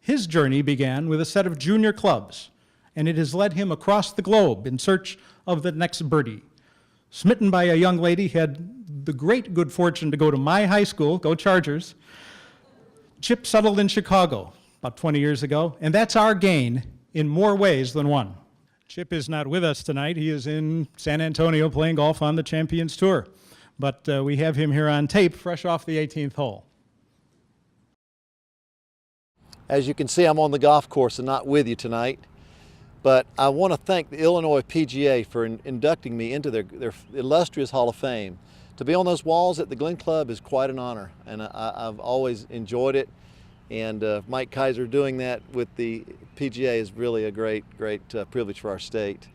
His journey began with a set of junior clubs, and it has led him across the globe in search of the next birdie. Smitten by a young lady, he had the great good fortune to go to my high school, go Chargers. Chip settled in Chicago about 20 years ago, and that's our gain in more ways than one. Chip is not with us tonight. He is in San Antonio playing golf on the Champions Tour. But we have him here on tape, fresh off the 18th hole. As you can see, I'm on the golf course and not with you tonight. But I want to thank the Illinois PGA for inducting me into their illustrious Hall of Fame. To be on those walls at the Glen Club is quite an honor, and I've always enjoyed it. And Mike Kaiser doing that with the PGA is really a great privilege for our state.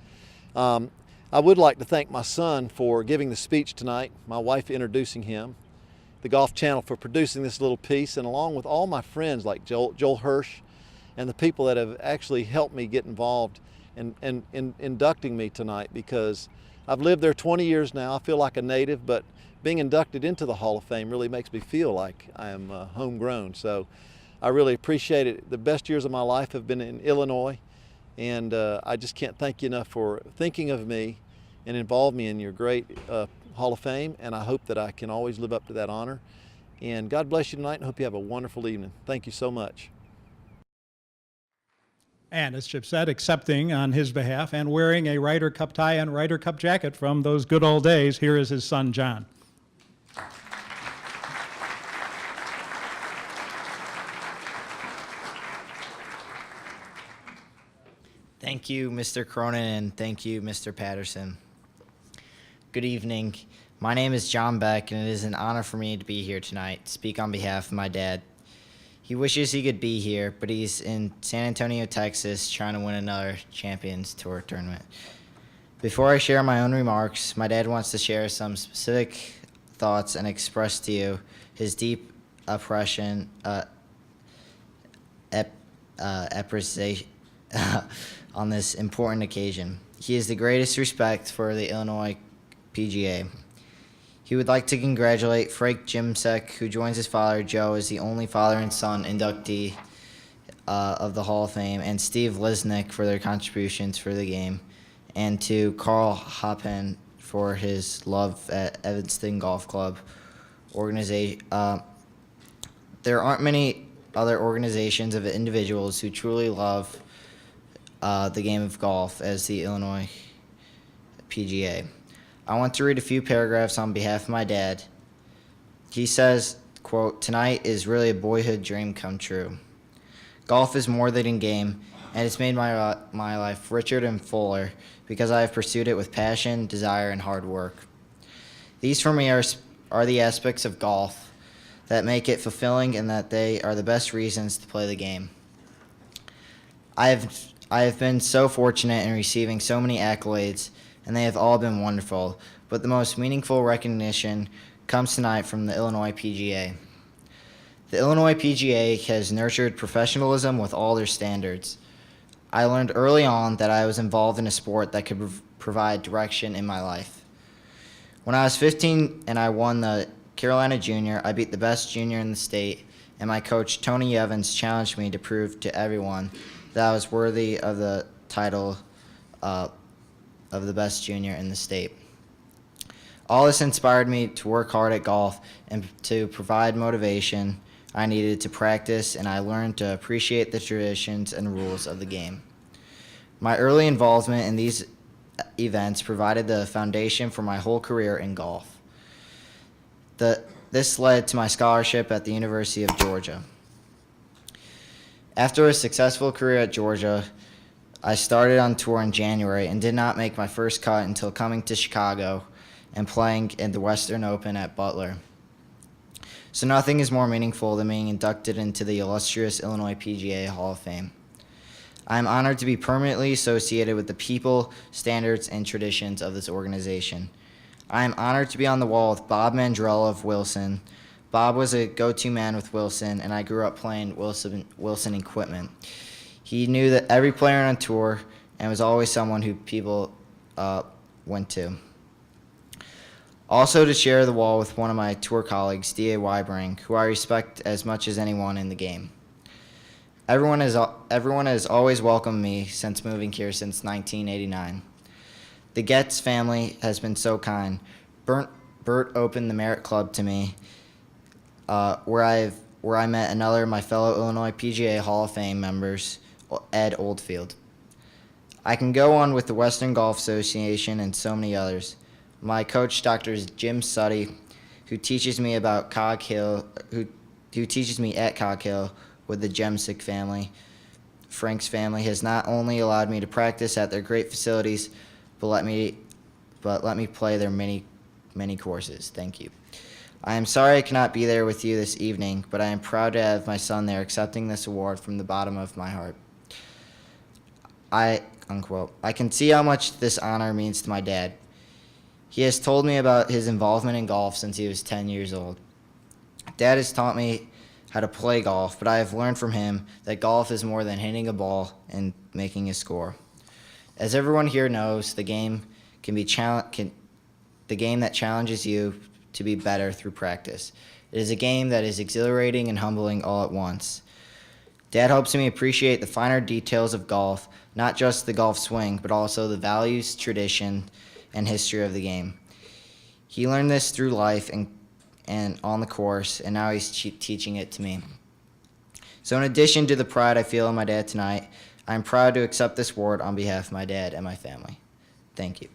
I would like to thank my son for giving the speech tonight, my wife introducing him, the Golf Channel for producing this little piece, and along with all my friends like Joel Hirsch and the people that have actually helped me get involved in inducting me tonight, because I've lived there 20 years now. I feel like a native, but being inducted into the Hall of Fame really makes me feel like I am homegrown. So I really appreciate it. The best years of my life have been in Illinois, and I just can't thank you enough for thinking of me and involve me in your great Hall of Fame, and I hope that I can always live up to that honor. And God bless you tonight, and hope you have a wonderful evening. Thank you so much. And as Chip said, accepting on his behalf and wearing a Ryder Cup tie and Ryder Cup jacket from those good old days, here is his son, John. Thank you, Mr. Cronin, and thank you, Mr. Patterson. Good evening. My name is John Beck, and it is an honor for me to be here tonight to speak on behalf of my dad. He wishes he could be here, but he's in San Antonio, Texas, trying to win another Champions Tour tournament. Before I share my own remarks, my dad wants to share some specific thoughts and express to you his deep appreciation on this important occasion. He has the greatest respect for the Illinois PGA. He would like to congratulate Frank Jimsek, who joins his father, Joe, as the only father and son inductee of the Hall of Fame, and Steve Lisnick for their contributions for the game, and to Carl Hoppen for his love at Evanston Golf Club organization. There aren't many other organizations of individuals who truly love the game of golf as the Illinois PGA. I want to read a few paragraphs on behalf of my dad. He says, quote, "Tonight is really a boyhood dream come true. Golf is more than a game, and it's made my life richer and fuller because I have pursued it with passion, desire, and hard work. These for me are the aspects of golf that make it fulfilling, and that they are the best reasons to play the game. I have been so fortunate in receiving so many accolades, and they have all been wonderful, but the most meaningful recognition comes tonight from the Illinois PGA. The Illinois PGA has nurtured professionalism with all their standards. I learned early on that I was involved in a sport that could provide direction in my life. When I was 15 and I won the Carolina Junior, I beat the best junior in the state, and my coach, Tony Evans, challenged me to prove to everyone that I was worthy of the title of the best junior in the state. All this inspired me to work hard at golf and to provide motivation I needed to practice, and I learned to appreciate the traditions and rules of the game. My early involvement in these events provided the foundation for my whole career in golf. This led to my scholarship at the University of Georgia. After a successful career at Georgia, I started on tour in January and did not make my first cut until coming to Chicago and playing in the Western Open at Butler. So nothing is more meaningful than being inducted into the illustrious Illinois PGA Hall of Fame. I am honored to be permanently associated with the people, standards, and traditions of this organization. I am honored to be on the wall with Bob Mandrell of Wilson. Bob was a go-to man with Wilson, and I grew up playing Wilson equipment. He knew that every player on tour and was always someone who people went to. Also to share the wall with one of my tour colleagues, D.A. Wybring, who I respect as much as anyone in the game. Everyone has always welcomed me since moving here since 1989. The Getz family has been so kind. Bert opened the Merit Club to me, where I met another of my fellow Illinois PGA Hall of Fame members, Ed Oldfield. I can go on with the Western Golf Association and so many others. My coach, Dr. Jim Sutty, who teaches me about Cog Hill, who teaches me at Cog Hill with the Jemsick family, Frank's family, has not only allowed me to practice at their great facilities, but let me play their many courses. Thank you. I am sorry I cannot be there with you this evening, but I am proud to have my son there accepting this award from the bottom of my heart. Unquote. I can see how much this honor means to my dad. He has told me about his involvement in golf since he was 10 years old. Dad has taught me how to play golf, but I have learned from him that golf is more than hitting a ball and making a score. As everyone here knows, the game the game that challenges you to be better through practice. It is a game that is exhilarating and humbling all at once. Dad helps me appreciate the finer details of golf, not just the golf swing, but also the values, tradition, and history of the game. He learned this through life and on the course, and now he's teaching it to me. So in addition to the pride I feel in my dad tonight, I'm proud to accept this award on behalf of my dad and my family. Thank you.